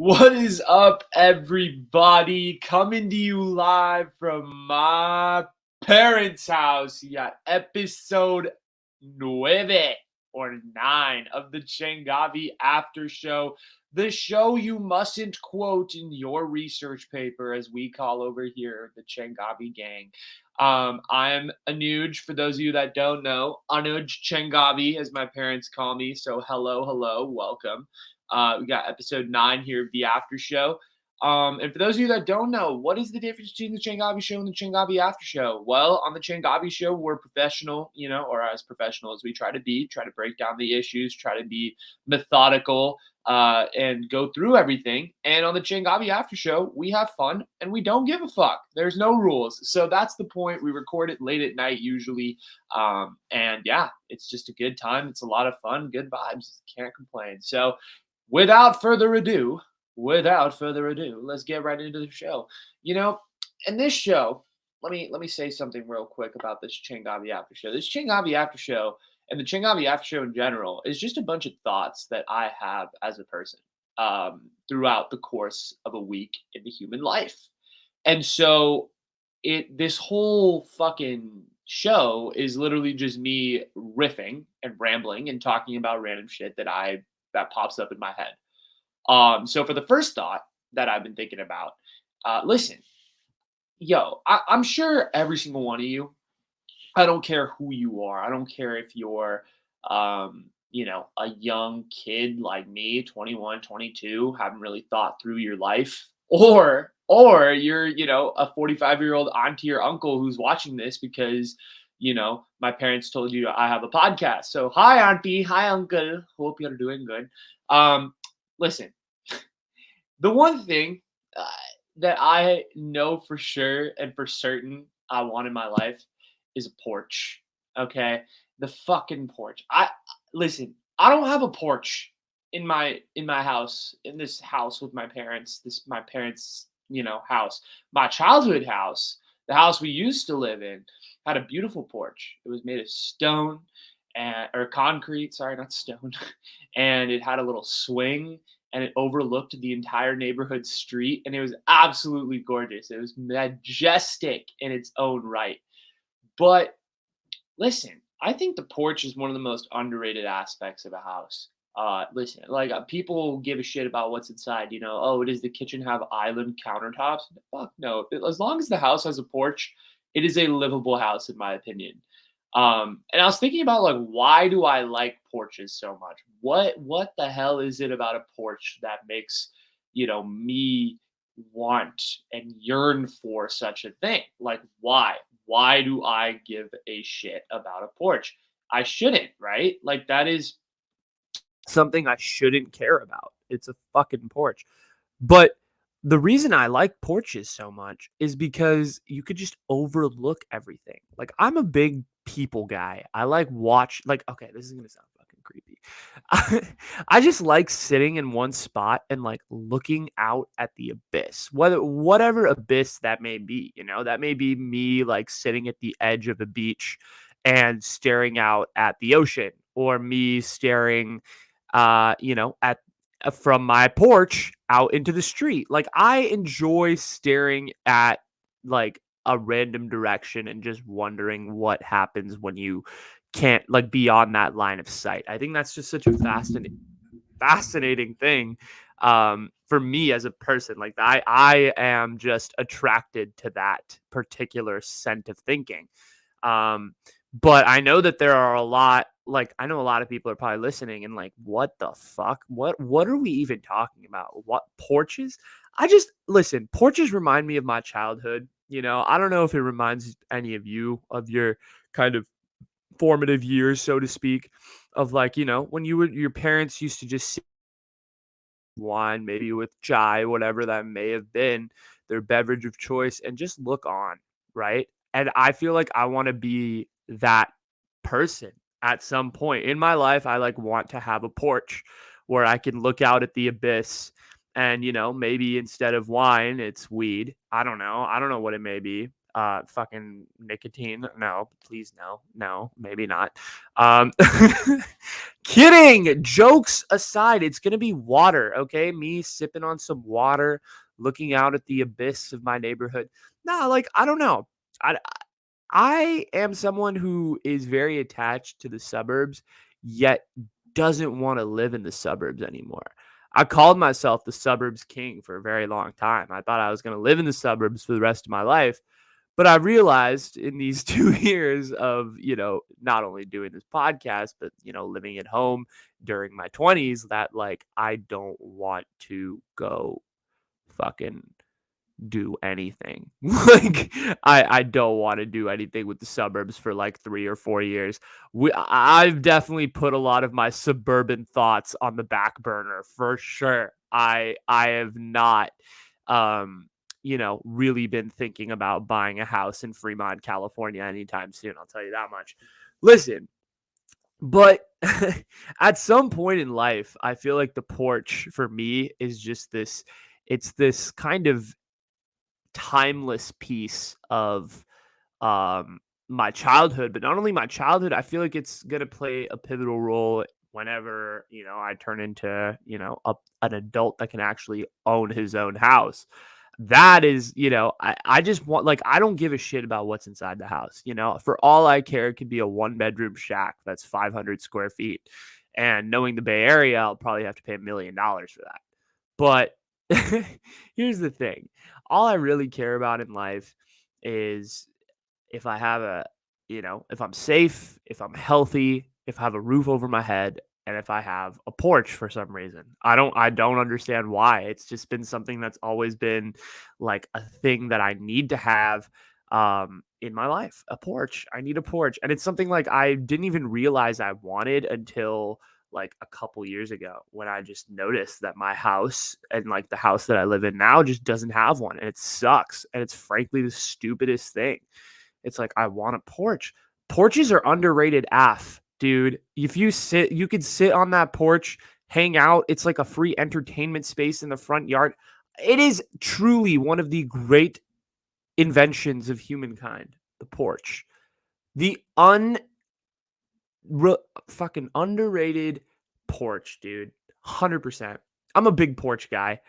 What is up, everybody? Coming to you live from my parents' house. You got episode 9 or 9 of the Changavi Aftershow, the show you mustn't quote in your research paper, as we call over here the Changavi gang. I'm Anuj, for those of you that don't know, Anuj Changavi, as my parents call me. So, hello, welcome. We got episode 9 here of the After Show. And for those of you that don't know, what is the difference between the Changavi Show and the Changavi After Show? Well, on the Changavi Show, we're professional, or as professional as we try to be, try to break down the issues, try to be methodical, and go through everything. And on the Changavi After Show, we have fun and we don't give a fuck. There's no rules. So that's the point. We record it late at night usually. And yeah, it's just a good time. It's a lot of fun, good vibes. Can't complain. So, without further ado, let's get right into the show. You know, in this show, let me say something real quick about this Changavi After Show. This Changavi After Show and the Changavi After Show in general is just a bunch of thoughts that I have as a person throughout the course of a week in the human life. And so this whole fucking show is literally just me riffing and rambling and talking about random shit that pops up in my head. So for the first thought that I've been thinking about, listen, I'm sure every single one of you, I don't care who you are. I don't care if you're, a young kid like me, 21, 22, haven't really thought through your life, or you're, a 45-year-old auntie or uncle who's watching this because, my parents told you I have a podcast. So hi, auntie, hi, uncle. Hope you're doing good. Listen, the one thing uh, that I know for sure and for certain I want in my life is a porch. Okay, the fucking porch. I listen. I don't have a porch in my house, in this house with my parents. This my parents, house. My childhood house, the house we used to live in, had a beautiful porch. It was made of stone and or concrete. Sorry, not stone. And it had a little swing and it overlooked the entire neighborhood street and it was absolutely gorgeous. It was majestic in its own right. But listen, I think the porch is one of the most underrated aspects of a house. Listen, like people give a shit about what's inside. Oh, does the kitchen have island countertops? Fuck no. As long as the house has a porch, it is a livable house, in my opinion. And I was thinking about like why do I like porches so much? What the hell is it about a porch that makes me want and yearn for such a thing? Like why? Why do I give a shit about a porch? I shouldn't, right? Like that is something I shouldn't care about. It's a fucking porch. But the reason I like porches so much is because you could just overlook everything. Like I'm a big people guy. I like watch like okay, this is going to sound fucking creepy. I just like sitting in one spot and like looking out at the abyss. Whatever abyss that may be, that may be me like sitting at the edge of a beach and staring out at the ocean or me staring at from my porch out into the street. Like I enjoy staring at like a random direction and just wondering what happens when you can't like be on that line of sight. I think that's just such a fascinating thing for me as a person. Like I am just attracted to that particular scent of thinking. Um, but I know that there are I know a lot of people are probably listening and like, what the fuck? What are we even talking about? What porches? I just listen, porches remind me of my childhood. I don't know if it reminds any of you of your kind of formative years, so to speak, of like, when your parents used to just sit wine, maybe with chai, whatever that may have been, their beverage of choice, and just look on, right? And I feel like I want to be that person at some point in my life. I like want to have a porch where I can look out at the abyss and, maybe instead of wine, it's weed. I don't know. I don't know what it may be. fucking nicotine. No, please no. No, maybe not. Um Kidding. Jokes aside, it's going to be water, okay? Me sipping on some water, looking out at the abyss of my neighborhood. Nah, like I don't know. I am someone who is very attached to the suburbs, yet doesn't want to live in the suburbs anymore. I called myself the suburbs king for a very long time. I thought I was going to live in the suburbs for the rest of my life. But I realized in these 2 years of, not only doing this podcast, but, living at home during my 20s that like I don't want to go fucking do anything. Like I don't want to do anything with the suburbs for like 3 or 4 years. I've definitely put a lot of my suburban thoughts on the back burner for sure. I have not really been thinking about buying a house in Fremont, California anytime soon. I'll tell you that much. Listen, but at some point in life, I feel like the porch for me is just this it's this kind of timeless piece of um my childhood, but not only my childhood, I feel like it's going to play a pivotal role whenever, I turn into, an adult that can actually own his own house. That is, I just want, like, I don't give a shit about what's inside the house. For all I care, it could be a 1 bedroom shack that's 500 square feet. And knowing the Bay Area, I'll probably have to pay $1 million for that. But here's the thing. All I really care about in life is if I have if I'm safe, if I'm healthy, if I have a roof over my head, and if I have a porch for some reason. I don't understand why. It's just been something that's always been like a thing that I need to have in my life. A porch. I need a porch. And it's something like I didn't even realize I wanted until like a couple years ago when I just noticed that my house and like the house that I live in now just doesn't have one, and it sucks, and it's frankly the stupidest thing. It's like I want a porch. Porches are underrated dude. If you could sit on that porch, hang out. It's like a free entertainment space in the front yard. It is truly one of the great inventions of humankind, the porch. The fucking underrated porch, dude. 100%. I'm a big porch guy.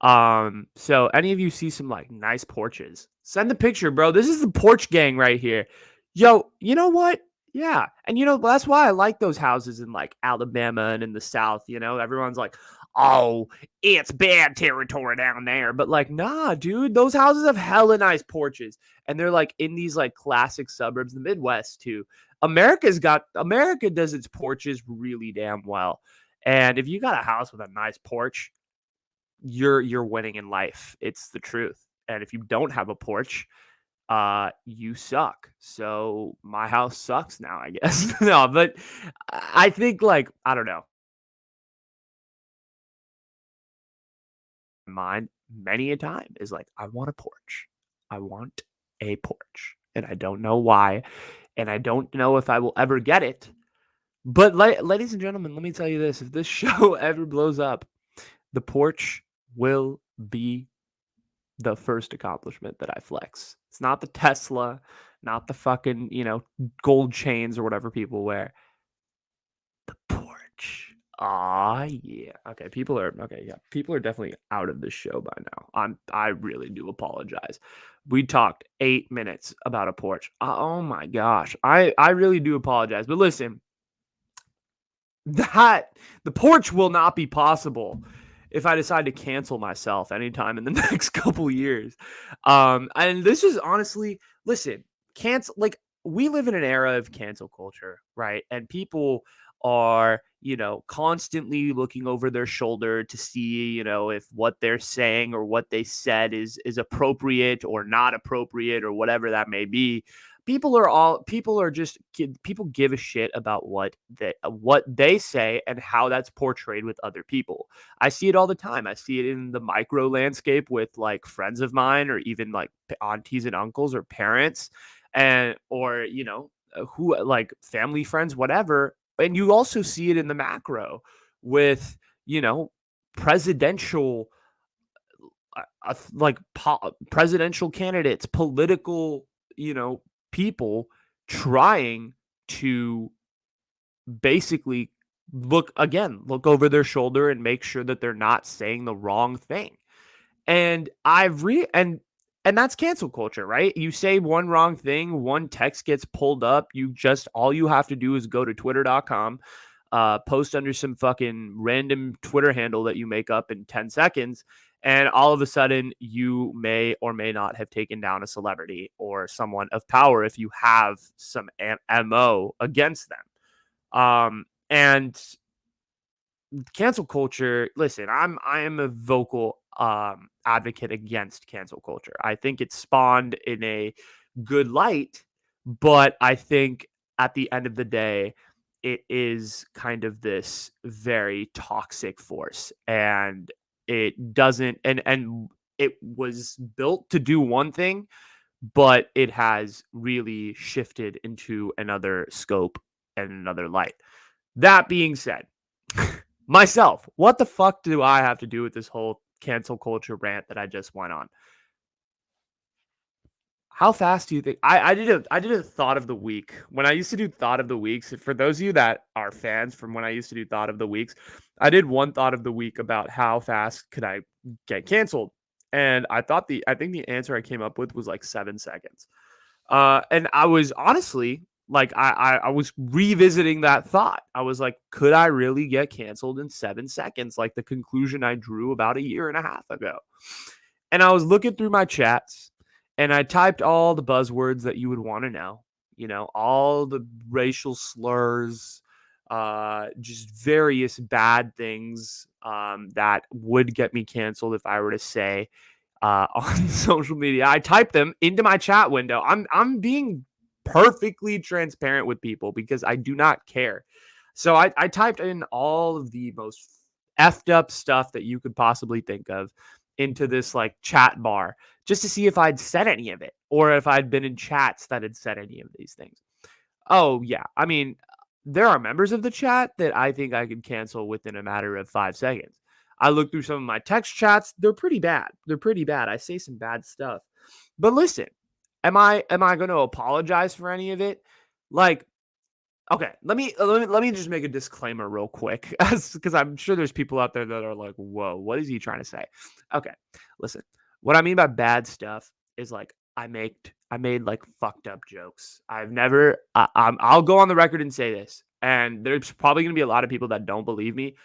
So any of you see some like nice porches, send the picture, bro. This is the porch gang right here. Yo, you know what? Yeah. And that's why I like those houses in like Alabama and in the South. Everyone's like, oh, it's bad territory down there. But like, nah, dude, those houses have hella nice porches. And they're like in these like classic suburbs, the Midwest too. America does its porches really damn well. And if you got a house with a nice porch, you're winning in life. It's the truth. And if you don't have a porch, you suck. So my house sucks now, I guess. No, but I think like I don't know. Mind many a time is like I want a porch. I want a porch. And I don't know why. And I don't know if I will ever get it. But ladies and gentlemen, let me tell you this. If this show ever blows up, the porch will be the first accomplishment that I flex. It's not the Tesla, not the fucking, gold chains or whatever people wear. The porch. Ah, yeah. Okay, yeah. People are definitely out of this show by now. I really do apologize. We talked 8 minutes about a porch. Oh my gosh. I really do apologize. But listen, that the porch will not be possible if I decide to cancel myself anytime in the next couple years. And this is honestly, listen, cancel like we live in an era of cancel culture, right? And people are, constantly looking over their shoulder to see, if what they're saying or what they said is appropriate or not appropriate or whatever that may be. People give a shit about what they say and how that's portrayed with other people. I see it all the time. I see it in the micro landscape with like friends of mine or even like aunties and uncles or parents and or who like family friends whatever. And you also see it in the macro with presidential presidential candidates, political people trying to basically look over their shoulder and make sure that they're not saying the wrong thing. And and that's cancel culture, right? You say one wrong thing, one text gets pulled up, all you have to do is go to twitter.com, post under some fucking random Twitter handle that you make up in 10 seconds, and all of a sudden you may or may not have taken down a celebrity or someone of power if you have some MO against them. And cancel culture, listen, I am a vocal advocate against cancel culture. I think it's spawned in a good light, but I think at the end of the day it is kind of this very toxic force, and it doesn't and it was built to do one thing, but it has really shifted into another scope and another light. That being said, myself, what the fuck do I have to do with this whole cancel culture rant that I just went on? How fast do you think I did a thought of the week. When I used to do thought of the weeks, for those of you that are fans from when I used to do thought of the weeks, I did one thought of the week about how fast could I get canceled. And I think the answer I came up with was like 7 seconds. And I was honestly like, I was revisiting that thought. I was like, could I really get canceled in 7 seconds? Like the conclusion I drew about a year and a half ago. And I was looking through my chats and I typed all the buzzwords that you would want to know, all the racial slurs, just various bad things that would get me canceled if I were to say on social media. I typed them into my chat window. I'm being perfectly transparent with people because I do not care. So I typed in all of the most effed up stuff that you could possibly think of into this like chat bar just to see if I'd said any of it or if I'd been in chats that had said any of these things. Oh yeah, I mean, there are members of the chat that I think I could cancel within a matter of 5 seconds. I look through some of my text chats; they're pretty bad. They're pretty bad. I say some bad stuff. But listen, am I going to apologize for any of it? Like, okay, let me just make a disclaimer real quick, because I'm sure there's people out there that are like, "Whoa, what is he trying to say?" Okay, listen. What I mean by bad stuff is like I made like fucked up jokes. I've never. I'll go on the record and say this, and there's probably gonna be a lot of people that don't believe me.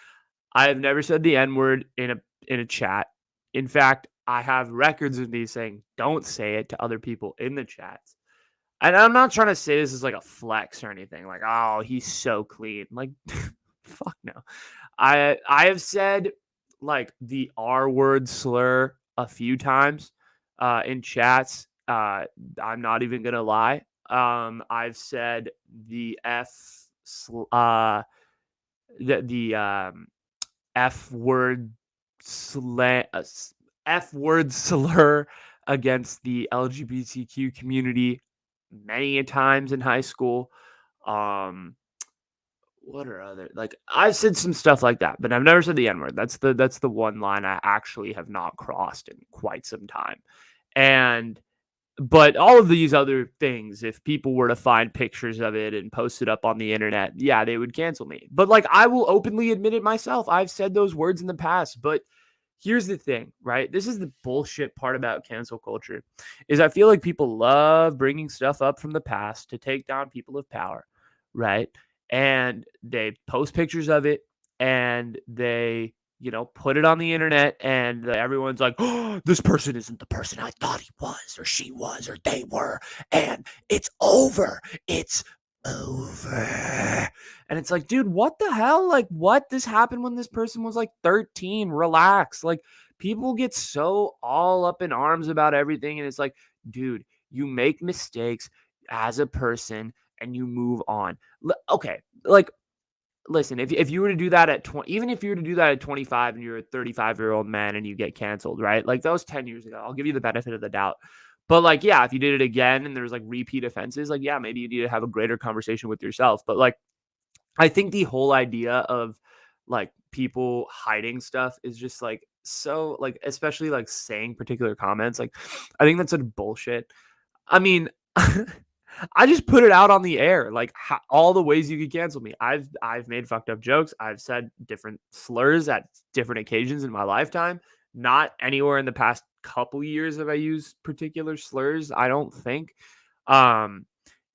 I have never said the N word in a chat. In fact, I have records of me saying don't say it to other people in the chats. And I'm not trying to say this is like a flex or anything. Like, oh, he's so clean. Like, fuck no. I have said like the R word slur a few times in chats. I'm not even gonna lie. I've said the the F word slang F word slur against the LGBTQ community many a times in high school. Um, what are other like I've said some stuff like that, but I've never said the N word. That's the one line I actually have not crossed in quite some time. And but all of these other things, if people were to find pictures of it and post it up on the internet, yeah, they would cancel me. But like I will openly admit it myself. I've said those words in the past, but here's the thing, right? This is the bullshit part about cancel culture is I feel like people love bringing stuff up from the past to take down people of power, right? And they post pictures of it and they put it on the internet and everyone's like, oh, this person isn't the person I thought he was or she was or they were. And it's over. It's over. And it's like, dude, what the hell? Like, what? This happened when this person was like 13. Relax. Like, people get so all up in arms about everything. And it's like, dude, you make mistakes as a person and you move on. Okay. Like, listen, if you were to do that at 20, even if you were to do that at 25 and you're a 35-year-old man and you get canceled, right? Like that was 10 years ago. I'll give you the benefit of the doubt. But like, yeah, if you did it again and there's like repeat offenses, like, yeah, maybe you need to have a greater conversation with yourself. But like, I think the whole idea of like people hiding stuff is just like so like, especially like saying particular comments. Like, I think that's such bullshit. I mean, I just put it out on the air, like all the ways you could cancel me. I've made fucked up jokes. I've said different slurs at different occasions in my lifetime. Not anywhere in the past couple years have I used particular slurs. I don't think. Um,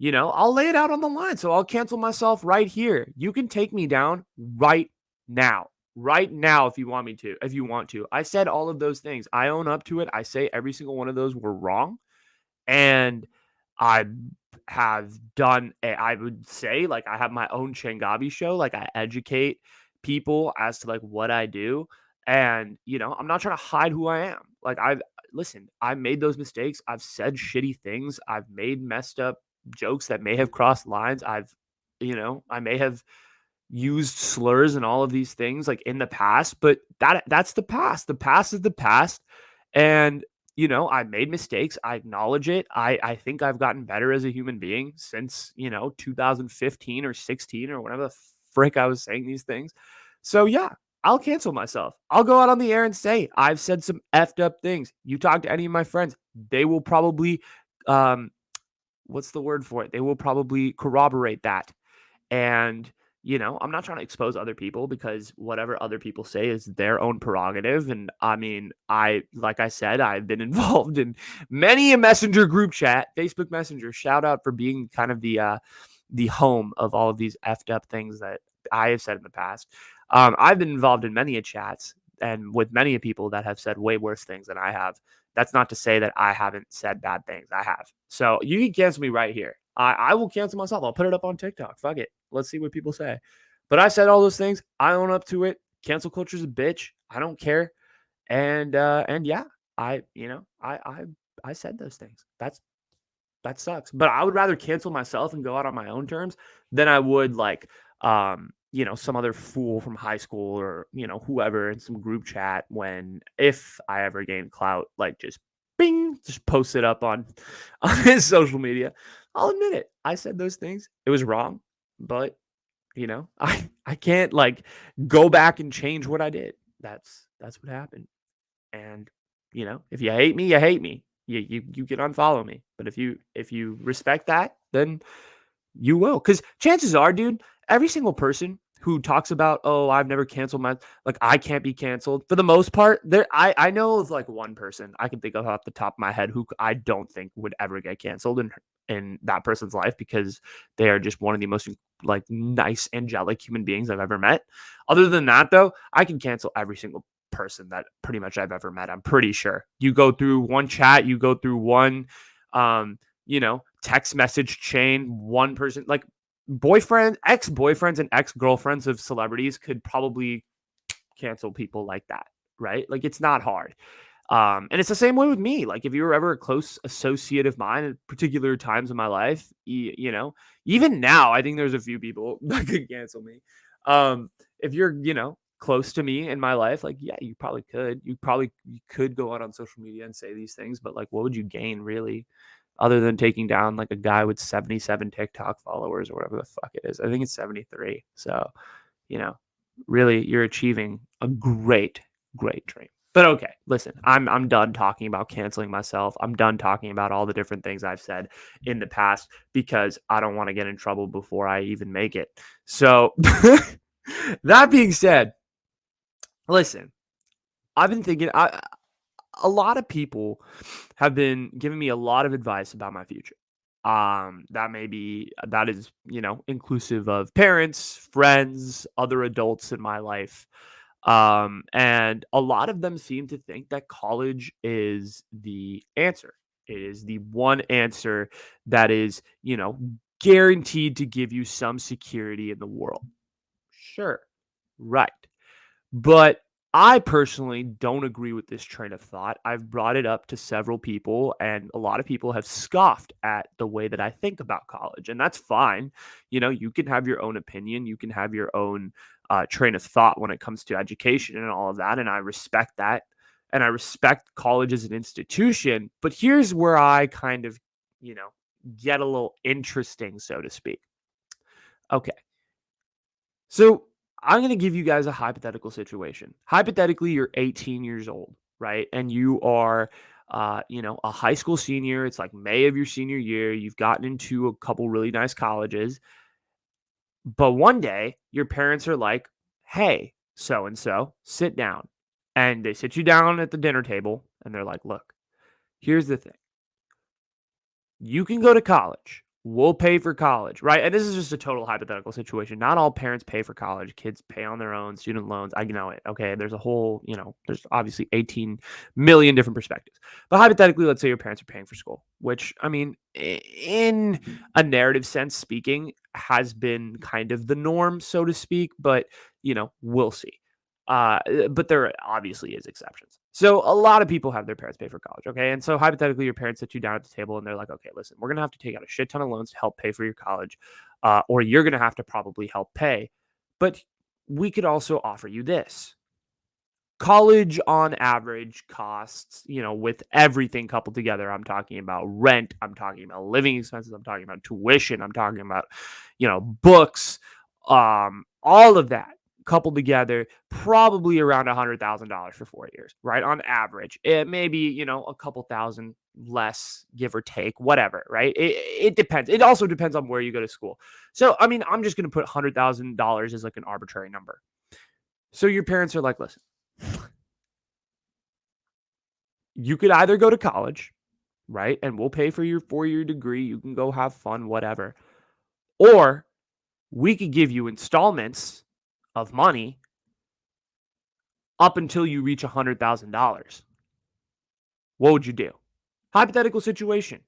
I'll lay it out on the line. So I'll cancel myself right here. You can take me down right now. Right now, if you want me to, if you want to. I said all of those things. I own up to it. I say every single one of those were wrong. And I have done I would say, like, I have my own Changavi show, like, I educate people as to, like, what I do, and, I'm not trying to hide who I am. Like, I made those mistakes, I've said shitty things, I've made messed up jokes that may have crossed lines, I may have used slurs and all of these things, like, in the past, but that's the past. The past is the past, and, I made mistakes, I acknowledge it. I think I've gotten better as a human being since, 2015 or 16 or whatever the frick I was saying these things. So, yeah, I'll cancel myself. I'll go out on the air and say, "I've said some effed up things." You talk to any of my friends, they will probably, um, what's the word for it? They will probably corroborate that. And, I'm not trying to expose other people because whatever other people say is their own prerogative. And I mean, like I said, I've been involved in many a messenger group chat, Facebook Messenger. Shout out for being kind of the home of all of these effed up things that I have said in the past. I've been involved in many a chats and with many a people that have said way worse things than I have. That's not to say that I haven't said bad things. I have. So you can cancel me right here. I will cancel myself. I'll put it up on TikTok. Fuck it. Let's see what people say. But I said all those things. I own up to it. Cancel culture's a bitch. I don't care. And yeah, I you know I said those things. That sucks. But I would rather cancel myself and go out on my own terms than I would like some other fool from high school or, whoever in some group chat when if I ever gain clout, like just bing, just post it up on on his social media. I'll admit it. I said those things. It was wrong, but I can't like go back and change what I did. That's what happened. And if you hate me, you hate me. You can unfollow me. But if you respect that, then you will. Because chances are, dude, every single person who talks about, oh, I've never canceled my like I can't be canceled. For the most part, I know of like one person I can think of off the top of my head who I don't think would ever get canceled in that person's life because they are just one of the most like nice angelic human beings I've ever met. Other than that, though, I can cancel every single person that pretty much I've ever met. I'm pretty sure. You go through one chat, you go through one text message chain, one person like ex-boyfriends and ex-girlfriends of celebrities could probably cancel people like that, right? Like it's not hard. And it's the same way with me. Like if you were ever a close associate of mine at particular times in my life, even now, I think there's a few people that could cancel me. If you're, close to me in my life, like, yeah, you probably could. You could go out on social media and say these things, but like, what would you gain really? Other than taking down like a guy with 77 TikTok followers or whatever the fuck it is. I think it's 73. So, you know, really you're achieving a great, great dream. But okay, listen, I'm done talking about canceling myself. I'm done talking about all the different things I've said in the past because I don't want to get in trouble before I even make it. So that being said, listen, I've been thinking a lot of people have been giving me a lot of advice about my future. That is, inclusive of parents, friends, other adults in my life. And a lot of them seem to think that college is the answer. It is the one answer that is, guaranteed to give you some security in the world. Sure. Right. But I personally don't agree with this train of thought. I've brought it up to several people, and a lot of people have scoffed at the way that I think about college, and that's fine. You can have your own opinion, you can have your own train of thought when it comes to education and all of that, and I respect that. And I respect college as an institution. But here's where I kind of, you know, get a little interesting, so to speak. Okay. So I'm going to give you guys a hypothetical situation. Hypothetically, you're 18 years old, right? And you are a high school senior. It's like May of your senior year. You've gotten into a couple really nice colleges. But one day your parents are like, hey, so and so, sit down. And they sit you down at the dinner table and they're like, look, here's the thing. You can go to college. We'll pay for college, right? And this is just a total hypothetical situation. Not all parents pay for college. Kids pay on their own, student loans. I know it. Okay. There's a whole, there's obviously 18 million different perspectives. But hypothetically, let's say your parents are paying for school, which, I mean, in a narrative sense speaking, has been kind of the norm, so to speak. But, we'll see. But there obviously is exceptions. So a lot of people have their parents pay for college, okay? And so hypothetically, your parents sit you down at the table and they're like, okay, listen, we're gonna have to take out a shit ton of loans to help pay for your college, or you're gonna have to probably help pay. But we could also offer you this. College on average costs, with everything coupled together. I'm talking about rent, I'm talking about living expenses, I'm talking about tuition, I'm talking about, books, all of that coupled together, probably around $100,000 for 4 years, right? On average, it may be, a couple thousand less, give or take, whatever, right? It depends. It also depends on where you go to school. So, I mean, I'm just going to put $100,000 as like an arbitrary number. So your parents are like, listen, you could either go to college, right? And we'll pay for your 4-year degree. You can go have fun, whatever. Or we could give you installments of money up until you reach $100,000. What would you do? Hypothetical situation.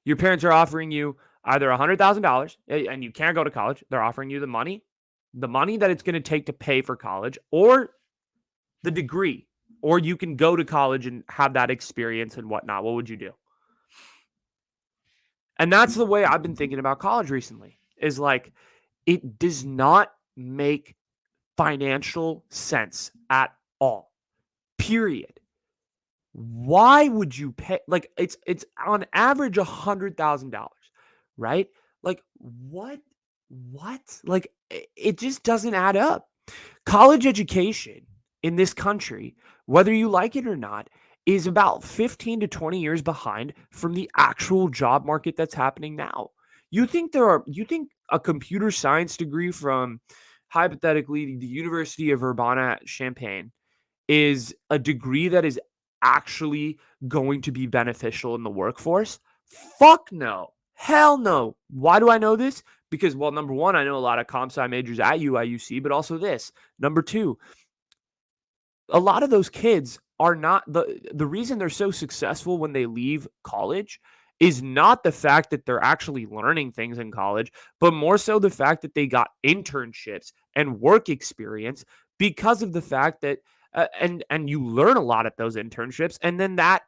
Your parents are offering you either $100,000 and you can't go to college. They're offering you the money that it's going to take to pay for college, or the degree, or you can go to college and have that experience and whatnot. What would you do? And that's the way I've been thinking about college recently, is like, it does not make financial sense at all. Period. Why would you pay? Like, it's on average $100,000, right? Like, what? Like, it just doesn't add up. College education in this country, whether you like it or not, is about 15 to 20 years behind from the actual job market that's happening now. You think a computer science degree from, hypothetically, the University of Urbana-Champaign is a degree that is actually going to be beneficial in the workforce? Fuck no. Hell no. Why do I know this? Because, well, number one, I know a lot of comp sci majors at UIUC, but also this. Number two, a lot of those kids are not the reason they're so successful when they leave college is not the fact that they're actually learning things in college, but more so the fact that they got internships and work experience, because of the fact that and you learn a lot at those internships, and then that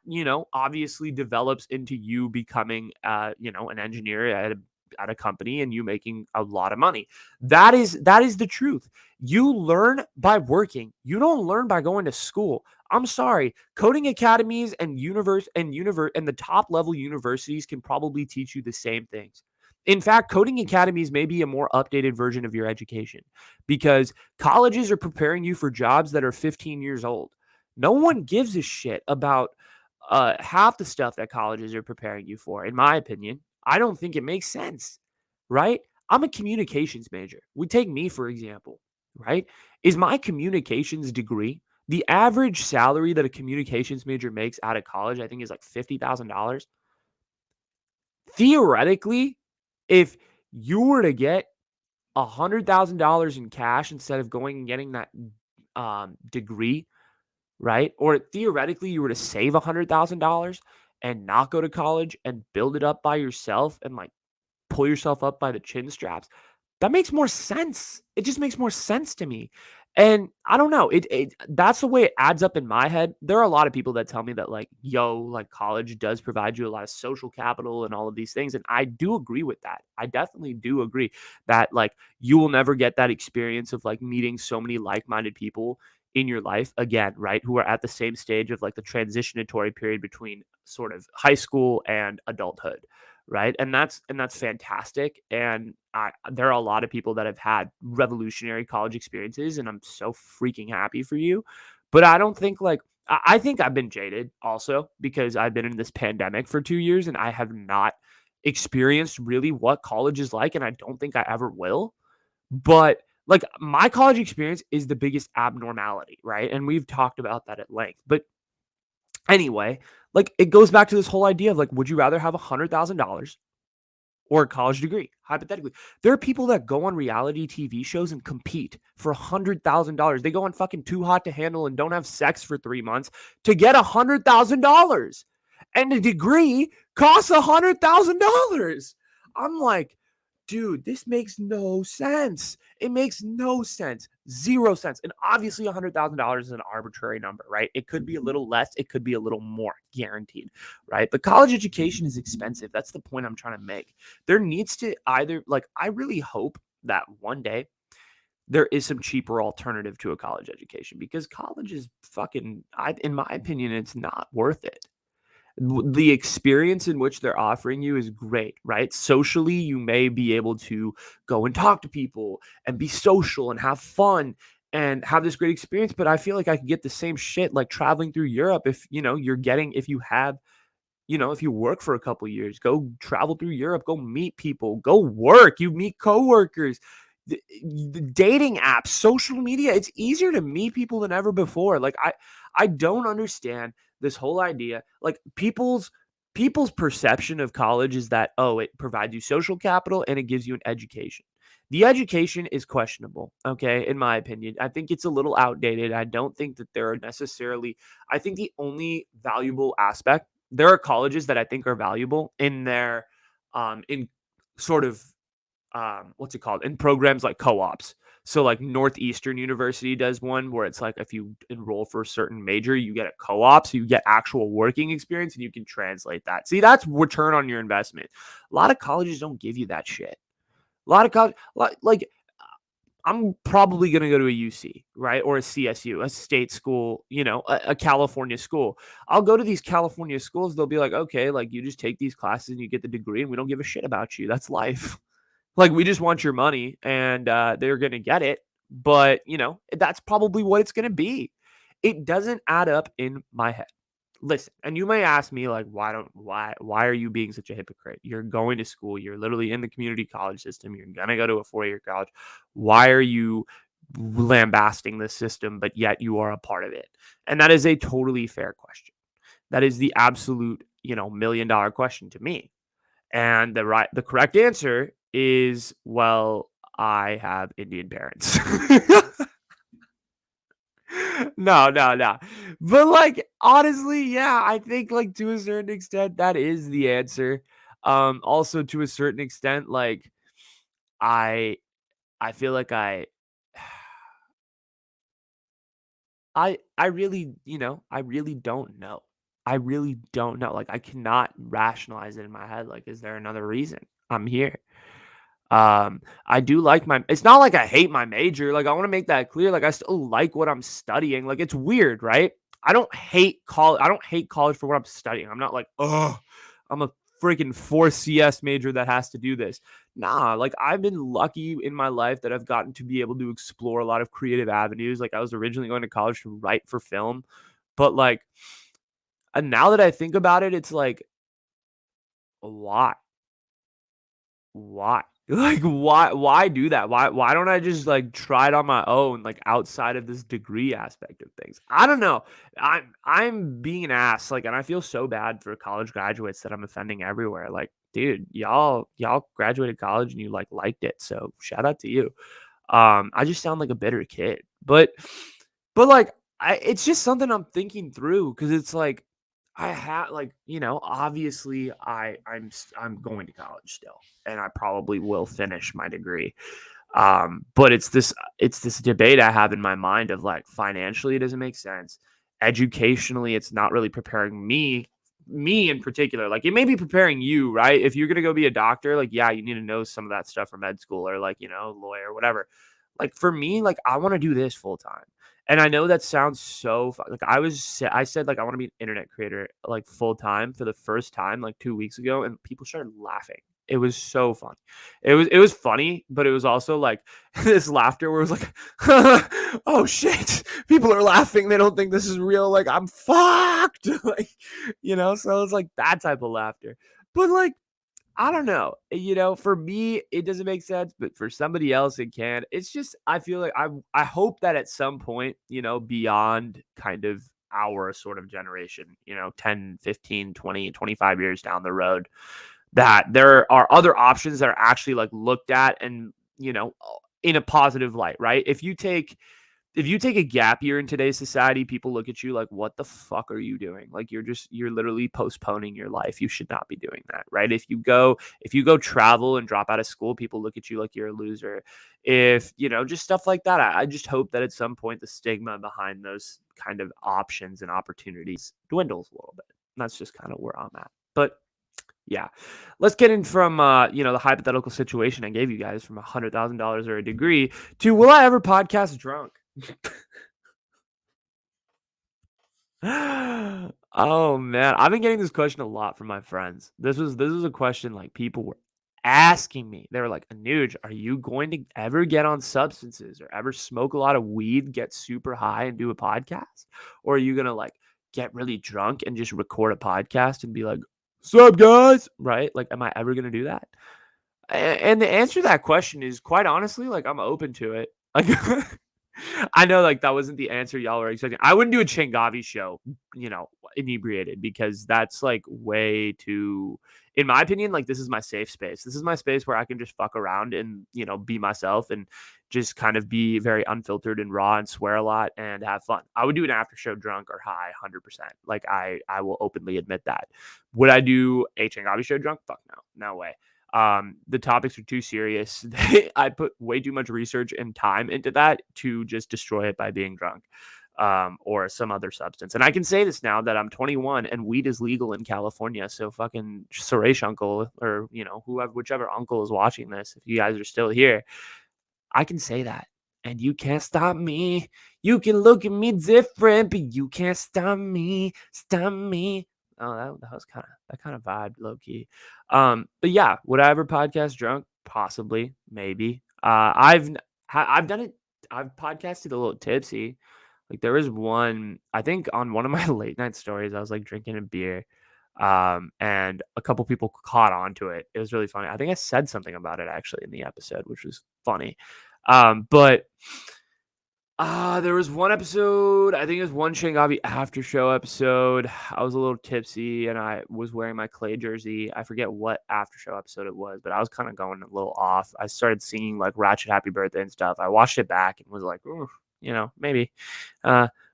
obviously develops into you becoming an engineer at a company and you making a lot of money. That is the truth. You learn by working. You don't learn by going to school. I'm sorry. Coding academies and the top level universities can probably teach you the same things. In fact, coding academies may be a more updated version of your education, because colleges are preparing you for jobs that are 15 years old. No one gives a shit about half the stuff that colleges are preparing you for, in my opinion. I don't think it makes sense, right? I'm a communications major. We take me, for example, right? Is my communications degree, the average salary that a communications major makes out of college, I think, is like $50,000. Theoretically, if you were to get $100,000 in cash instead of going and getting that degree, right? Or theoretically, you were to save $100,000 and not go to college and build it up by yourself and like pull yourself up by the chin straps. That makes more sense. It just makes more sense to me. And I don't know. It that's the way it adds up in my head. There are a lot of people that tell me that, like, yo, like, college does provide you a lot of social capital and all of these things. And I do agree with that. I definitely do agree that, like, you will never get that experience of like meeting so many like-minded people in your life again, right? Who are at the same stage of like the transitionatory period between sort of high school and adulthood, right? And that's fantastic. And there are a lot of people that have had revolutionary college experiences, and I'm so freaking happy for you. But I don't think, like, I think I've been jaded also because I've been in this pandemic for 2 years and I have not experienced really what college is like, and I don't think I ever will. But like my college experience is the biggest abnormality, right? And we've talked about that at length. But anyway, like it goes back to this whole idea of like, would you rather have $100,000 or a college degree? Hypothetically, there are people that go on reality TV shows and compete for $100,000. They go on fucking Too Hot to Handle and don't have sex for 3 months to get $100,000, and a degree costs $100,000. I'm like, dude, this makes no sense. It makes no sense. Zero sense. And obviously, $100,000 is an arbitrary number, right? It could be a little less, it could be a little more, guaranteed, right? But college education is expensive. That's the point I'm trying to make. There needs to either, like, I really hope that one day there is some cheaper alternative to a college education because college is fucking, in my opinion, it's not worth it. The experience in which they're offering you is great, right? Socially, you may be able to go and talk to people and be social and have fun and have this great experience. But I feel like I could get the same shit like traveling through Europe if if you have if you work for a couple years, go travel through Europe, go meet people, go work, you meet coworkers. The dating apps, social media, it's easier to meet people than ever before. Like I don't understand this whole idea. Like people's perception of college is that, oh, it provides you social capital and it gives you an education. The education is questionable, okay, in my opinion. I think it's a little outdated. I don't think that there are necessarily, I think the only valuable aspect, there are colleges that I think are valuable in their in sort of what's it called, in programs like co-ops. So like Northeastern University does one where it's like if you enroll for a certain major, you get a co-op, so you get actual working experience and you can translate that. See, that's return on your investment. A lot of colleges don't give you that shit. A lot of college, like I'm probably going to go to a UC, right? Or a CSU, a state school, a California school. I'll go to these California schools. They'll be like, okay, like you just take these classes and you get the degree and we don't give a shit about you. That's life. Like we just want your money and they're going to get it. But, that's probably what it's going to be. It doesn't add up in my head. Listen, and you may ask me like, why are you being such a hypocrite? You're going to school, you're literally in the community college system, you're gonna go to a 4-year college. Why are you lambasting the system, but yet you are a part of it? And that is a totally fair question. That is the absolute, $1 million question to me. And the correct answer is, well, I have Indian parents. No, no, no. But like honestly, yeah, I think like to a certain extent that is the answer. Also to a certain extent, like I I feel like I really, I really don't know. I really don't know. Like I cannot rationalize it in my head. Like, is there another reason I'm here? I do like it's not like I hate my major. Like I want to make that clear. Like I still like what I'm studying. Like it's weird, right? I don't hate college. I don't hate college for what I'm studying. I'm not like, oh, I'm a freaking 4 CS major that has to do this. Nah, like I've been lucky in my life that I've gotten to be able to explore a lot of creative avenues. Like I was originally going to college to write for film, but like, and now that I think about it, it's like, why? Why? Like, why do that? Why don't I just, like, try it on my own, like, outside of this degree aspect of things? I don't know. I'm being an ass, like, and I feel so bad for college graduates that I'm offending everywhere. Like, dude, y'all graduated college and you, like, liked it, so shout out to you. I just sound like a bitter kid. But like it's just something I'm thinking through because it's like I have like, obviously I'm going to college still and I probably will finish my degree. But it's this debate I have in my mind of like financially it doesn't make sense. Educationally, it's not really preparing me in particular. Like it may be preparing you, right? If you're gonna go be a doctor, like yeah, you need to know some of that stuff from med school or like, lawyer, whatever. Like for me, like I want to do this full time. And I know that sounds so like I said like I want to be an internet creator like full time for the first time like 2 weeks ago and people started laughing. It was so funny. It was funny, but it was also like this laughter where it was like, oh shit, people are laughing. They don't think this is real. Like I'm fucked. Like, so it's like that type of laughter. But like, I don't know. For me, it doesn't make sense, but for somebody else, it can. It's just, I feel like I hope that at some point, beyond kind of our sort of generation, 10, 15, 20, 25 years down the road, that there are other options that are actually like looked at and, in a positive light, right? If you take a gap year in today's society, people look at you like, what the fuck are you doing? Like you're literally postponing your life. You should not be doing that, right? If you go travel and drop out of school, people look at you like you're a loser. If, just stuff like that. I just hope that at some point the stigma behind those kind of options and opportunities dwindles a little bit. And that's just kind of where I'm at. But yeah. Let's get in from the hypothetical situation I gave you guys from $100,000 or a degree to will I ever podcast drunk? Oh man, I've been getting this question a lot from my friends. This was a question like people were asking me. They were like, "Anuj, are you going to ever get on substances or ever smoke a lot of weed, get super high and do a podcast? Or are you going to like get really drunk and just record a podcast and be like, "Sup guys?" Right? Like am I ever going to do that? And the answer to that question is quite honestly, like I'm open to it. Like I know like that wasn't the answer y'all were expecting. I wouldn't do a Changavi show, inebriated because that's like way too in my opinion, like this is my safe space. This is my space where I can just fuck around and, be myself and just kind of be very unfiltered and raw and swear a lot and have fun. I would do an after show drunk or high 100%. Like I will openly admit that. Would I do a Changavi show drunk? Fuck no. No way. The topics are too serious. I put way too much research and time into that to just destroy it by being drunk, or some other substance. And I can say this now that I'm 21 and weed is legal in California. So fucking Suresh uncle or, whichever uncle is watching this, if you guys are still here, I can say that. And you can't stop me. You can look at me different, but you can't stop me. Stop me. Oh, that was kind of vibe, low key. But yeah, would I ever podcast drunk? Possibly, maybe. I've done it. I've podcasted a little tipsy. Like there was one, I think on one of my late night stories, I was like drinking a beer, and a couple people caught on to it. It was really funny. I think I said something about it actually in the episode, which was funny. But there was one episode, I think it was one Changavi Aftershow episode. I was a little tipsy and I was wearing my Clay jersey. I forget what Aftershow episode it was, but I was kind of going a little off. I started singing like Ratchet Happy Birthday and stuff. I watched it back and was like, "Ooh, maybe,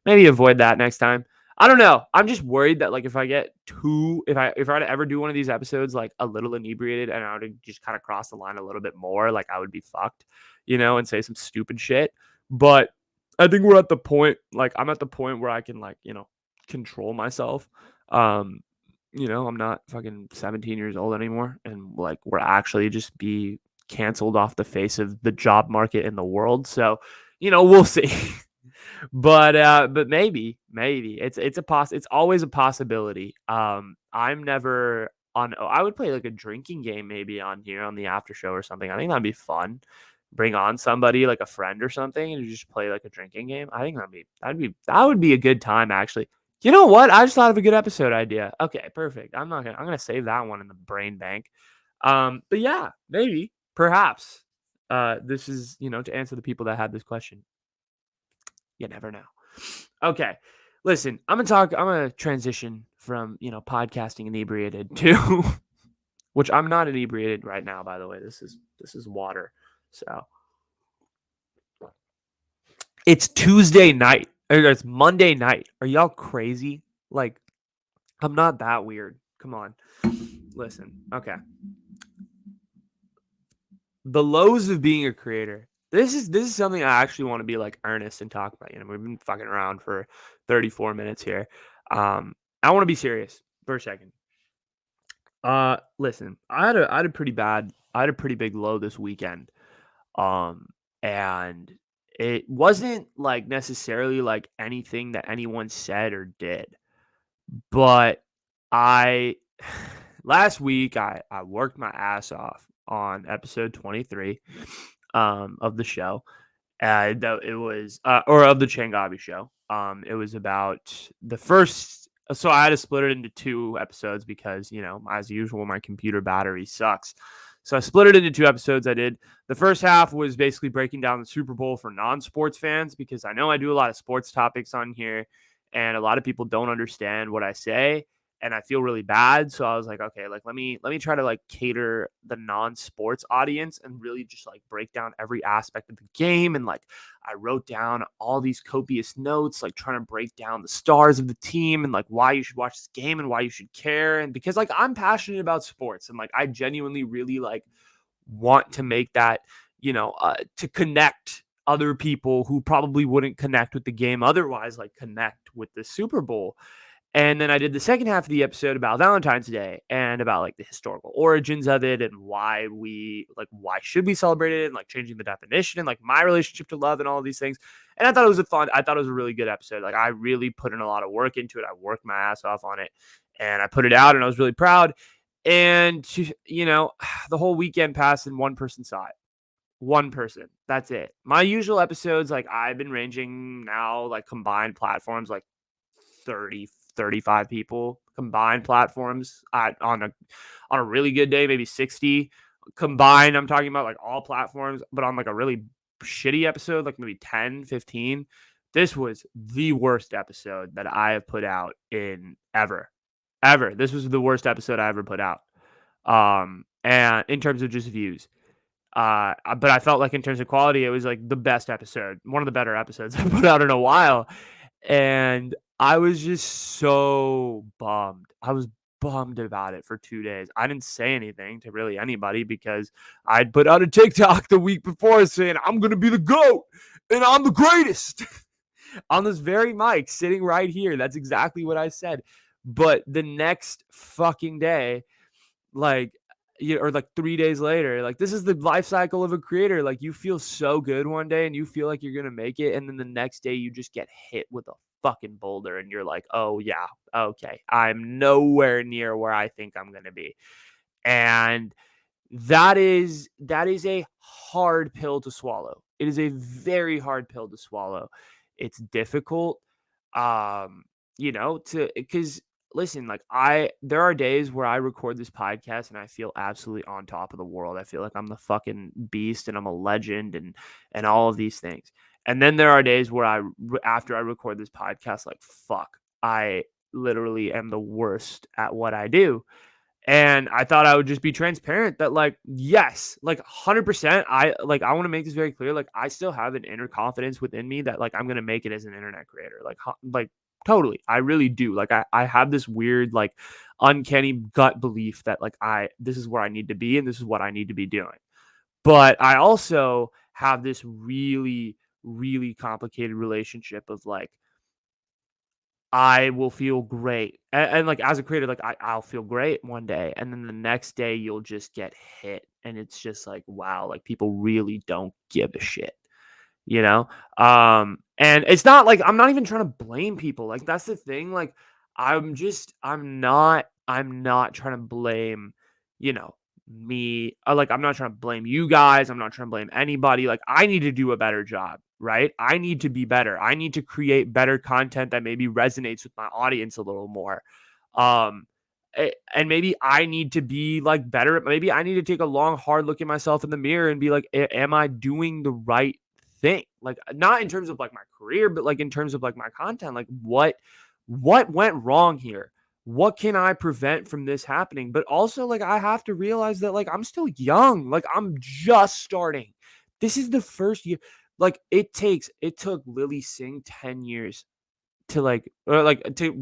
maybe avoid that next time." I don't know. I'm just worried that like if I were to ever do one of these episodes like a little inebriated and I would just kind of cross the line a little bit more, like I would be fucked, and say some stupid shit. But I think we're at the point, like I'm at the point where I can like, control myself. Um, I'm not fucking 17 years old anymore. And like we're actually just be canceled off the face of the job market in the world. So, we'll see. But maybe it's always a possibility. I'm never on. I would play like a drinking game maybe on here on the after show or something. I think that'd be fun. Bring on somebody like a friend or something and just play like a drinking game. I think that would be a good time actually. You know what? I just thought of a good episode idea. Okay, perfect. I'm gonna save that one in the brain bank. But yeah, maybe, perhaps. This is, to answer the people that had this question. You never know. Okay. Listen, I'm gonna transition from, podcasting inebriated to which I'm not inebriated right now, by the way. This is water. So it's Tuesday night. Or it's Monday night. Are y'all crazy? Like, I'm not that weird. Come on. Listen. Okay. The lows of being a creator. This is something I actually want to be like earnest and talk about. We've been fucking around for 34 minutes here. I want to be serious for a second. Listen, I had a pretty big low this weekend. And it wasn't like necessarily like anything that anyone said or did, but I Last week, I worked my ass off on episode 23 of the show. It was, or of the Changavi show. It was about the first. So I had to split it into 2 episodes because, as usual, my computer battery sucks. So I split it into 2 episodes. I did the first half was basically breaking down the Super Bowl for non-sports fans because I know I do a lot of sports topics on here, and a lot of people don't understand what I say, and I feel really bad. So I was like, okay, like let me try to like cater the non-sports audience and really just like break down every aspect of the game. And like I wrote down all these copious notes, like trying to break down the stars of the team and like why you should watch this game and why you should care. And because like I'm passionate about sports and like I genuinely really like want to make that, to connect other people who probably wouldn't connect with the game otherwise, like connect with the Super Bowl. And then I did the second half of the episode about Valentine's Day and about like the historical origins of it and why should we celebrate it and like changing the definition and like my relationship to love and all of these things. And I thought it was a really good episode. Like I really put in a lot of work into it. I worked my ass off on it and I put it out and I was really proud. And, the whole weekend passed and one person saw it. One person. That's it. My usual episodes, like I've been ranging now, like combined platforms, like 30, 35 people combined platforms on a really good day, maybe 60 combined. I'm talking about like all platforms, but on like a really shitty episode, like maybe 10, 15. This was the worst episode that I have put out in ever. Ever. This was the worst episode I ever put out. And in terms of just views. But I felt like in terms of quality, it was like the best episode, one of the better episodes I put out in a while. And I was just so bummed. I was bummed about it for 2 days. I didn't say anything to really anybody because I'd put out a TikTok the week before saying, I'm going to be the GOAT and I'm the greatest on this very mic sitting right here. That's exactly what I said. But the next fucking day, like, or like 3 days later, like this is the life cycle of a creator. Like you feel so good one day and you feel like you're gonna make it, and then the next day you just get hit with a fucking boulder, and you're like, oh yeah, okay, I'm nowhere near where I think I'm gonna be, and that is a hard pill to swallow. It is a very hard pill to swallow. It's difficult, um, to because listen, like there are days where I record this podcast and I feel absolutely on top of the world. I feel like I'm the fucking beast and I'm a legend and all of these things. And then there are days where after I record this podcast, like fuck, I literally am the worst at what I do. And I thought I would just be transparent that like, yes, like 100%. I want to make this very clear. Like I still have an inner confidence within me that like I'm going to make it as an internet creator. Like totally. I really do. Like I have this weird, like uncanny gut belief that like this is where I need to be and this is what I need to be doing. But I also have this really, really complicated relationship of like, I will feel great. And like as a creator, like I'll feel great one day. And then the next day you'll just get hit. And it's just like, wow, like people really don't give a shit, you know? And it's not like I'm not even trying to blame people. Like that's the thing. Like I'm not trying to blame, you know, me. Like I'm not trying to blame you guys. I'm not trying to blame anybody. Like I need to do a better job, right? I need to be better. I need to create better content that maybe resonates with my audience a little more. Um and maybe I need to be like better. Maybe I need to take a long, hard look at myself in the mirror and be like, am I doing the right thing? Like not in terms of like my career, but like in terms of like my content. Like what went wrong here? What can I prevent from this happening? But also like I have to realize that like I'm still young. Like I'm just starting. This is the first year. Like it took Lily Singh 10 years to like or like to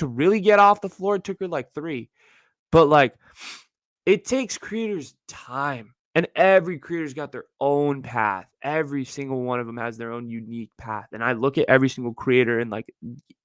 really get off the floor. It took her like 3. But like it takes creators time. And every creator's got their own path. Every single one of them has their own unique path. And I look at every single creator and like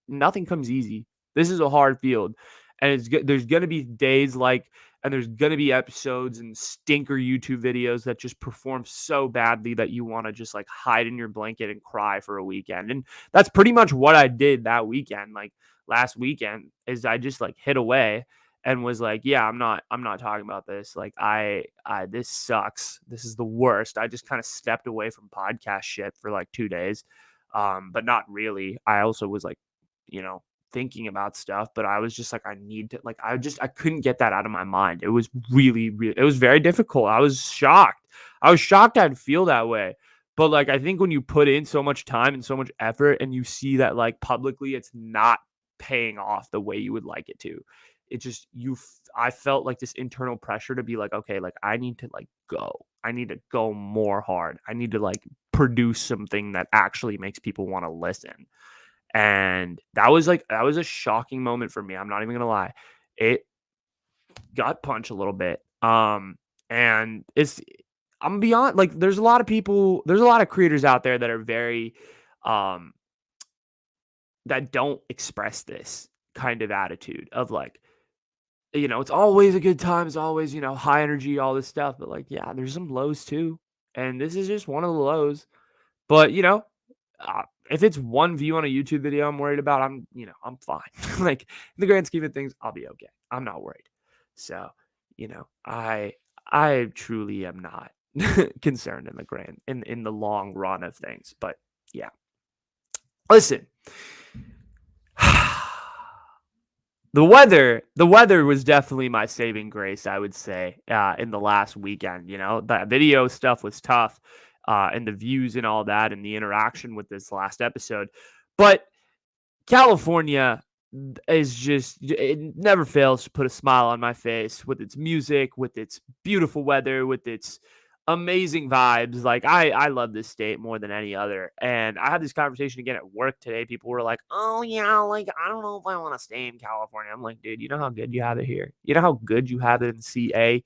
nothing comes easy. This is a hard field. And there's going to be days like and there's going to be episodes and stinker YouTube videos that just perform so badly that you want to just like hide in your blanket and cry for a weekend. And that's pretty much what I did that weekend. Like last weekend is I just like hit away and was like, yeah, I'm not talking about this. Like I this sucks. This is the worst. I just kind of stepped away from podcast shit for like 2 days. But not really. I also was like, you know, thinking about stuff, but I was just like, I need to, like, I couldn't get that out of my mind. It was really, it was very difficult. I was shocked. I'd feel that way. But like, I think when you put in so much time and so much effort and you see that like publicly it's not paying off the way you would like it to, it just, I felt like this internal pressure to be like, okay, like I need to like go. I need to go more hard. I need to like produce something that actually makes people want to listen. And that was a shocking moment for me. I'm not even gonna lie. It got punched a little bit. And I'm beyond, like, there's a lot of creators out there that are very um that don't express this kind of attitude of like, it's always a good time, it's always, high energy, all this stuff. But like, yeah, there's some lows too. And this is just one of the lows. But if it's one view on a YouTube video I'm worried about, I'm fine. Like, in the grand scheme of things, I'll be okay. I'm not worried. So, I truly am not concerned in the long run of things. But yeah. Listen. The weather was definitely my saving grace, I would say, in the last weekend. That video stuff was tough, and the views and all that, and the interaction with this last episode. But California is just, it never fails to put a smile on my face with its music, with its beautiful weather, with its amazing vibes. Like, I love this state more than any other. And I had this conversation again at work today. People were like, oh yeah, like I don't know if I want to stay in California. I'm like, dude, you know how good you have it here? You know how good you have it in CA,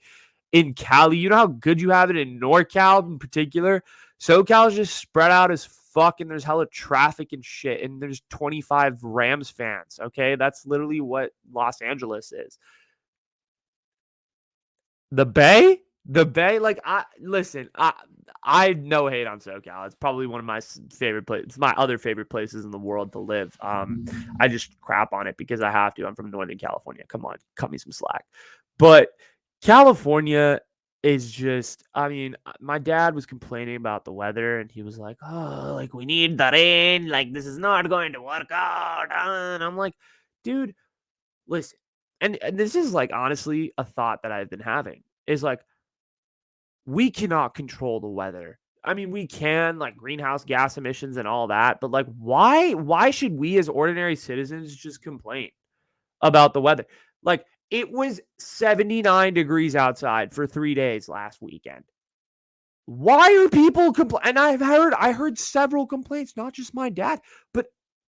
in Cali? You know how good you have it in NorCal in particular? SoCal is just spread out as fuck, and there's hella traffic and shit, and there's 25 Rams fans. Okay, that's literally what Los Angeles is. The Bay, like, I no hate on SoCal. It's probably one of my favorite places. It's my other favorite places in the world to live. I just crap on it because I have to. I'm from Northern California. Come on, cut me some slack. But California is just, I mean, my dad was complaining about the weather, and he was like, oh, like, we need the rain. Like, this is not going to work out. And I'm like, dude, listen. And this is like honestly a thought that I've been having is like, we cannot control the weather. I mean, we can, like, greenhouse gas emissions and all that, but like, why should we as ordinary citizens just complain about the weather? Like, it was 79 degrees outside for 3 days last weekend. Why are people and I heard several complaints, not just my dad, but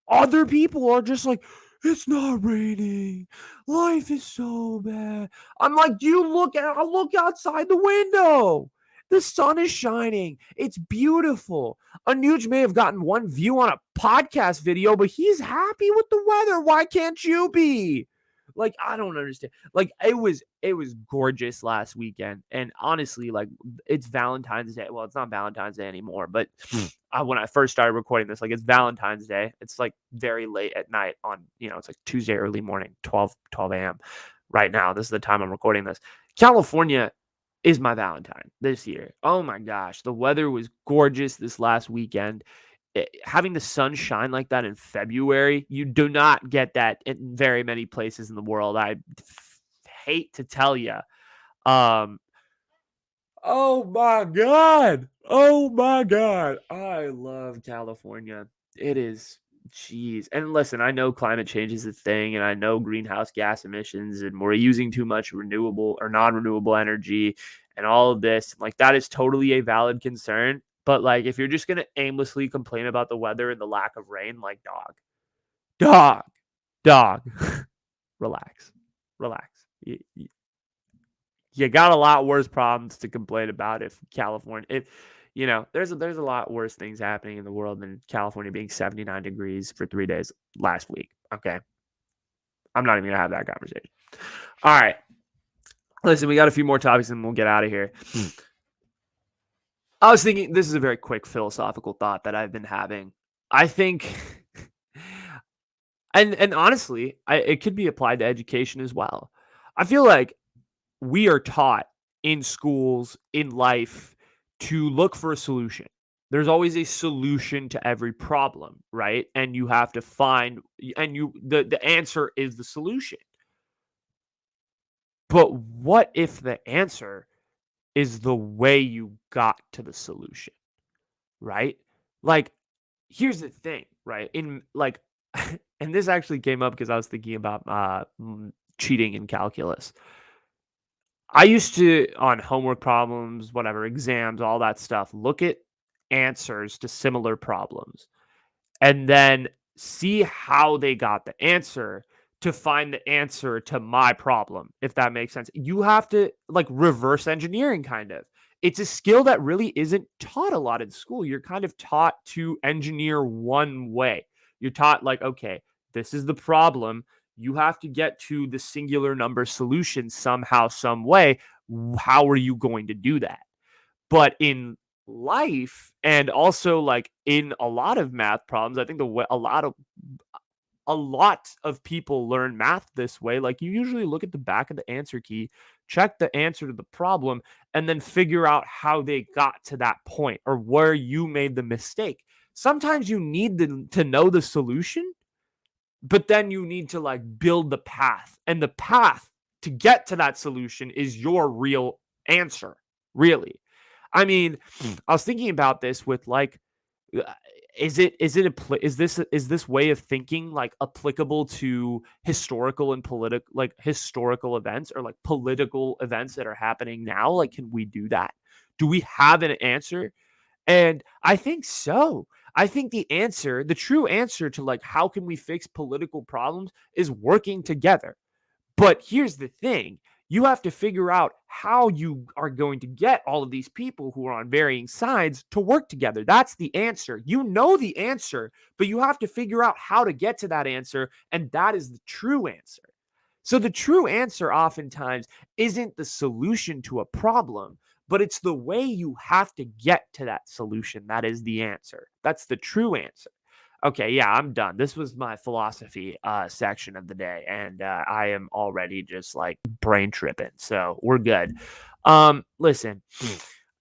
other people are just like, it's not raining. Life is so bad. I'm like, I look outside the window. The sun is shining. It's beautiful. Anuj may have gotten one view on a podcast video, but he's happy with the weather. Why can't you be? Like, I don't understand. Like, it was gorgeous last weekend. And honestly, like, it's Valentine's Day. Well, it's not Valentine's Day anymore, but when I first started recording this, like, it's Valentine's Day. It's like very late at night on, it's like Tuesday early morning, 12 a.m. right now. This is the time I'm recording this. California is my Valentine this year. Oh my gosh. The weather was gorgeous this last weekend. Having the sun shine like that in February, you do not get that in very many places in the world. I hate to tell you. Oh my God. Oh my God. I love California. It is, jeez. And listen, I know climate change is a thing, and I know greenhouse gas emissions, and we're using too much renewable or non-renewable energy and all of this. Like, that is totally a valid concern. But like, if you're just going to aimlessly complain about the weather and the lack of rain, like, dog, relax, relax. You got a lot worse problems to complain about if California, there's a lot worse things happening in the world than California being 79 degrees for 3 days last week. Okay. I'm not even going to have that conversation. All right. Listen, we got a few more topics and we'll get out of here. I was thinking, this is a very quick philosophical thought that I've been having. I think, and honestly, it could be applied to education as well. I feel like we are taught in schools, in life, to look for a solution. There's always a solution to every problem, right? And you have to find, and the answer is the solution. But what if the answer is the way you got to the solution, right? Like, here's the thing, right? In like, and this actually came up because I was thinking about cheating in calculus. I used to, on homework problems, whatever, exams, all that stuff, look at answers to similar problems and then see how they got the answer to find the answer to my problem, if that makes sense. You have to like reverse engineering kind of. It's a skill that really isn't taught a lot in school. You're kind of taught to engineer one way. You're taught like, okay, this is the problem. You have to get to the singular number solution somehow, some way. How are you going to do that? But in life and also like in a lot of math problems, I think the way a lot of people learn math this way. Like you usually look at the back of the answer key, check the answer to the problem, and then figure out how they got to that point or where you made the mistake. Sometimes you need to know the solution, but then you need to like build the path. And the path to get to that solution is your real answer, really. I mean, I was thinking about this with like, uh, is this way of thinking like applicable to historical and political like historical events or like political events that are happening now? Like, can we do that? Do we have an answer? And I think so. I think the true answer to like how can we fix political problems is working together. But here's the thing, you have to figure out how you are going to get all of these people who are on varying sides to work together. That's the answer. You know the answer, but you have to figure out how to get to that answer. And that is the true answer. So the true answer oftentimes isn't the solution to a problem, but it's the way you have to get to that solution. That is the answer. That's the true answer. Okay, yeah, I'm done. This was my philosophy section of the day, and I am already just like brain tripping. So we're good. Listen,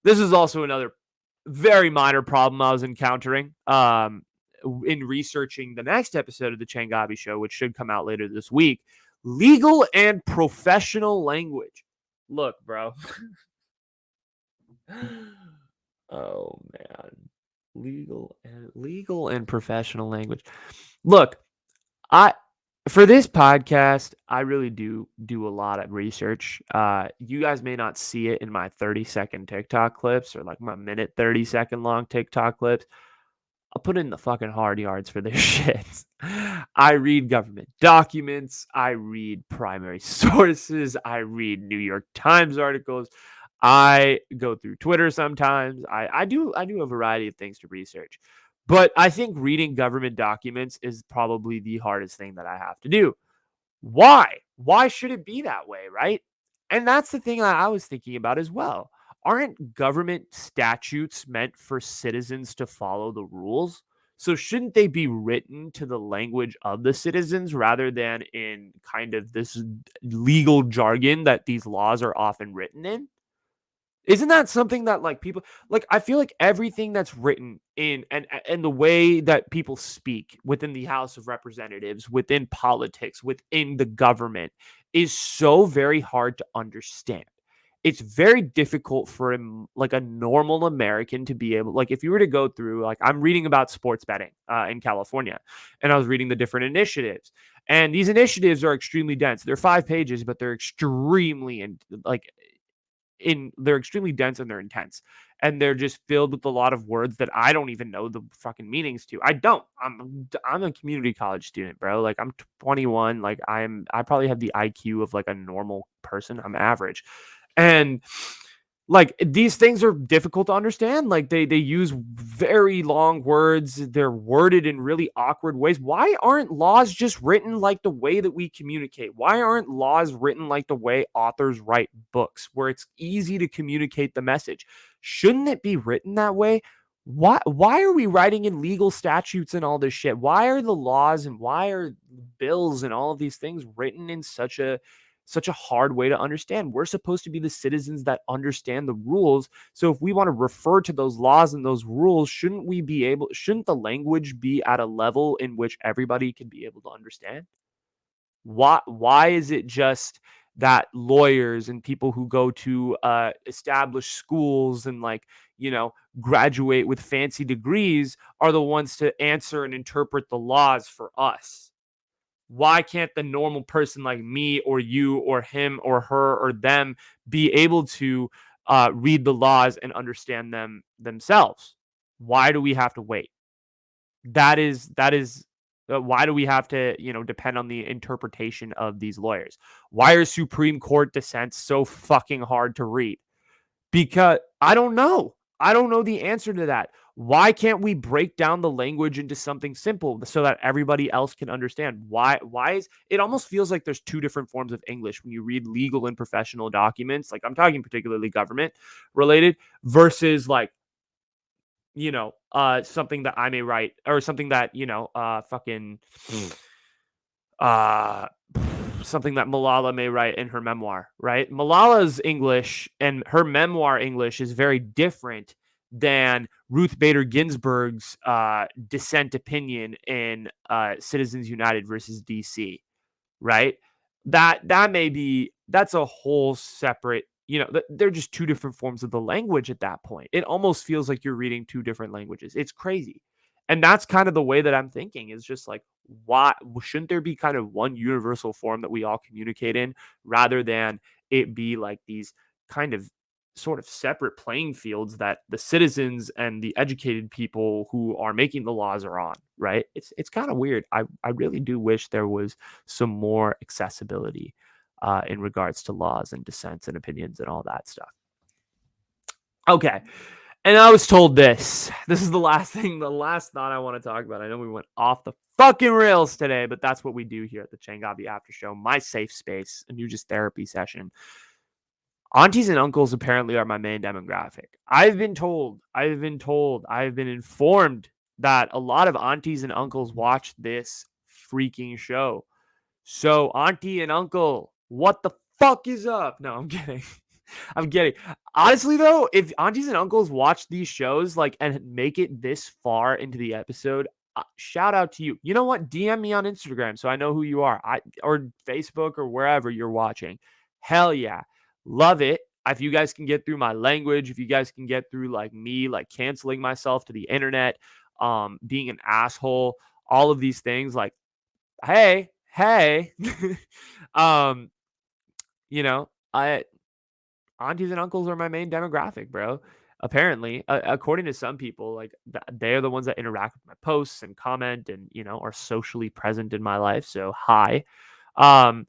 this is also another very minor problem I was encountering in researching the next episode of the Changavi Show, which should come out later this week. Legal and professional language. Look, bro. Oh man, legal and professional language. Look, I for this podcast, I really do a lot of research. You guys may not see it in my 30-second TikTok clips or like my minute 30-second long TikTok clips. I'll put in the fucking hard yards for this shit. I read government documents. I read primary sources. I read New York Times articles. I go through Twitter sometimes. I do a variety of things to research. But I think reading government documents is probably the hardest thing that I have to do. Why? Why should it be that way, right? And that's the thing that I was thinking about as well. Aren't government statutes meant for citizens to follow the rules? So shouldn't they be written to the language of the citizens rather than in kind of this legal jargon that these laws are often written in? Isn't that something that like people like I feel like everything that's written in and the way that people speak within the House of Representatives, within politics, within the government is so very hard to understand. It's very difficult for like a normal American to be able like if you were to go through like I'm reading about sports betting in California and I was reading the different initiatives and these initiatives are extremely dense. They're 5 pages, but they're extremely and like they're extremely dense and they're intense and they're just filled with a lot of words that I don't even know the fucking meanings to. I don't. I'm a community college student, bro. Like I'm 21. Like I probably have the IQ of like a normal person. I'm average. And like these things are difficult to understand. Like they use very long words. They're worded in really awkward ways. Why aren't laws just written like the way that we communicate? Why aren't laws written like the way authors write books where it's easy to communicate the message? Shouldn't it be written that way? Why are we writing in legal statutes and all this shit? Why are the laws and why are bills and all of these things written in such a such a hard way to understand. We're supposed to be the citizens that understand the rules. So if we want to refer to those laws and those rules, shouldn't the language be at a level in which everybody can be able to understand? Why is it just that lawyers and people who go to established schools and graduate with fancy degrees are the ones to answer and interpret the laws for us? Why can't the normal person like me or you or him or her or them be able to read the laws and understand them themselves? Why do we have to wait? That is why do we have to, depend on the interpretation of these lawyers? Why are Supreme Court dissents so fucking hard to read? Because I don't know. I don't know the answer to that. Why can't we break down the language into something simple so that everybody else can understand? Why is it almost feels like there's two different forms of English when you read legal and professional documents, like I'm talking particularly government related versus something that I may write or something that, uh, something that Malala may write in her memoir, right? Malala's English and her memoir English is very different than Ruth Bader Ginsburg's dissent opinion in Citizens United versus DC, right? That's a whole separate, they're just two different forms of the language at that point. It almost feels like you're reading two different languages. It's crazy. And that's kind of the way that I'm thinking is just like, why shouldn't there be kind of one universal form that we all communicate in rather than it be like these kind of sort of separate playing fields that the citizens and the educated people who are making the laws are on, right? It's kind of weird. I really do wish there was some more accessibility in regards to laws and dissents and opinions and all that stuff. Okay. And I was told this. This is the last thought I want to talk about. I know we went off the fucking rails today, but that's what we do here at the Changavi Aftershow, my safe space, a new just therapy session. Aunties and uncles apparently are my main demographic. I've been informed that a lot of aunties and uncles watch this freaking show. So, auntie and uncle, what the fuck is up? No, I'm kidding. I'm kidding. Honestly, though, if aunties and uncles watch these shows and make it this far into the episode, shout out to you. You know what? DM me on Instagram so I know who you are. Or Facebook or wherever you're watching. Hell yeah, love it. If you guys can get through my language, if you guys can get through me canceling myself to the internet, being an asshole, all of these things, hey, um, I aunties and uncles are my main demographic, bro. Apparently, according to some people, they're the ones that interact with my posts and comment and are socially present in my life. So hi, um,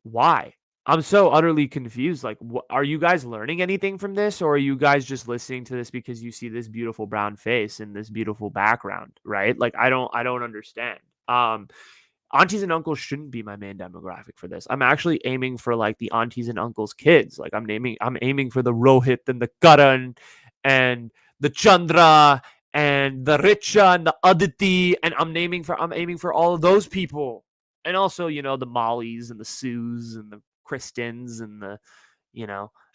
why? I'm so utterly confused. Are you guys learning anything from this, or are you guys just listening to this because you see this beautiful brown face and this beautiful background, right? I don't understand. Aunties and uncles shouldn't be my main demographic for this. I'm actually aiming for the aunties and uncles' kids. I'm aiming for the Rohit and the Karan and the Chandra and the Richa and the Aditi, and I'm aiming for all of those people. And also, the Mollys and the Sues and the Kristens and the,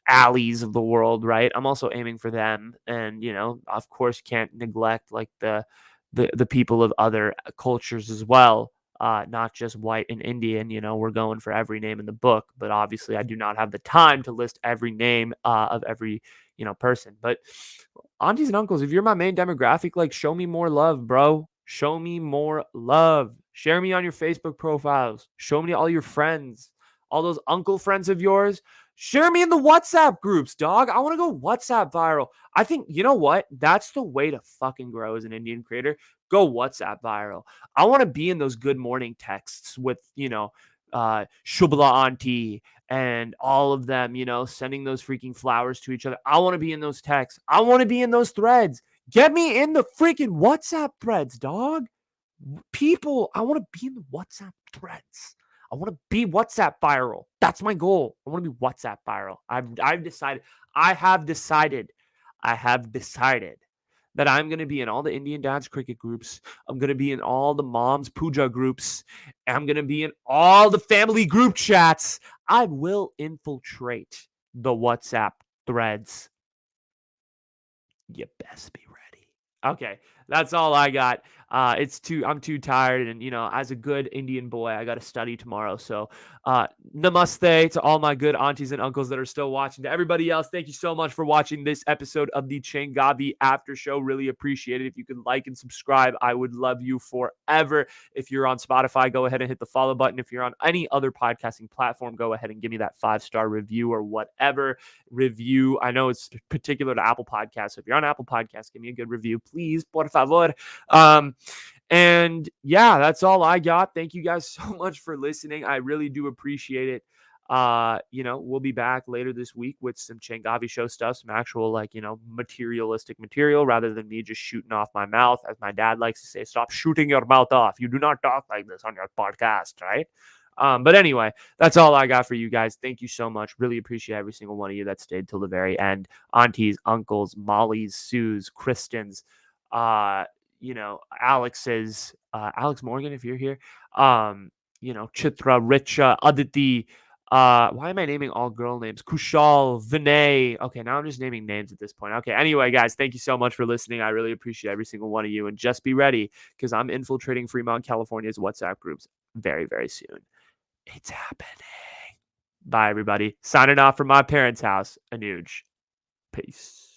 Alleys of the world, right? I'm also aiming for them. And, of course, can't neglect the people of other cultures as well, not just white and Indian. We're going for every name in the book, but obviously I do not have the time to list every name of every person. But aunties and uncles, if you're my main demographic, show me more love, bro. Show me more love. Share me on your Facebook profiles. Show me all your friends, all those uncle friends of yours. Share me in the WhatsApp groups, dog. I want to go WhatsApp viral. I think, you know what? That's the way to fucking grow as an Indian creator. Go WhatsApp viral. I want to be in those good morning texts with, Shubla Auntie and all of them, sending those freaking flowers to each other. I want to be in those texts. I want to be in those threads. Get me in the freaking WhatsApp threads, dog. People, I want to be in the WhatsApp threads. I want to be WhatsApp viral. That's my goal. I want to be WhatsApp viral. I've decided. I have decided that I'm going to be in all the Indian dads cricket groups. I'm going to be in all the moms puja groups. I'm going to be in all the family group chats. I will infiltrate the WhatsApp threads. You best be ready. Okay, that's all I got. I'm too tired, and as a good Indian boy, I got to study tomorrow. So, namaste to all my good aunties and uncles that are still watching. To everybody else, thank you so much for watching this episode of the Changavi After Show. Really appreciate it. If you could like and subscribe, I would love you forever. If you're on Spotify, go ahead and hit the follow button. If you're on any other podcasting platform, go ahead and give me that 5-star review or whatever review. I know it's particular to Apple Podcasts. So if you're on Apple Podcasts, give me a good review, please, por favor. And yeah, that's all I got. Thank you guys so much for listening. I really do appreciate it. We'll be back later this week with some Changavi show stuff, some actual materialistic material rather than me just shooting off my mouth. As my dad likes to say, stop shooting your mouth off. You do not talk like this on your podcast, right? But anyway, that's all I got for you guys. Thank you so much. Really appreciate every single one of you that stayed till the very end. Aunties, uncles, Mollies, Sues, Kristens, Alex's, Alex Morgan, if you're here, Chitra, Richa, Aditi. Why am I naming all girl names? Kushal, Vinay. Okay, now I'm just naming names at this point. Okay, anyway, guys, thank you so much for listening. I really appreciate every single one of you. And just be ready because I'm infiltrating Fremont, California's WhatsApp groups very, very soon. It's happening. Bye, everybody. Signing off from my parents' house, Anuj. Peace.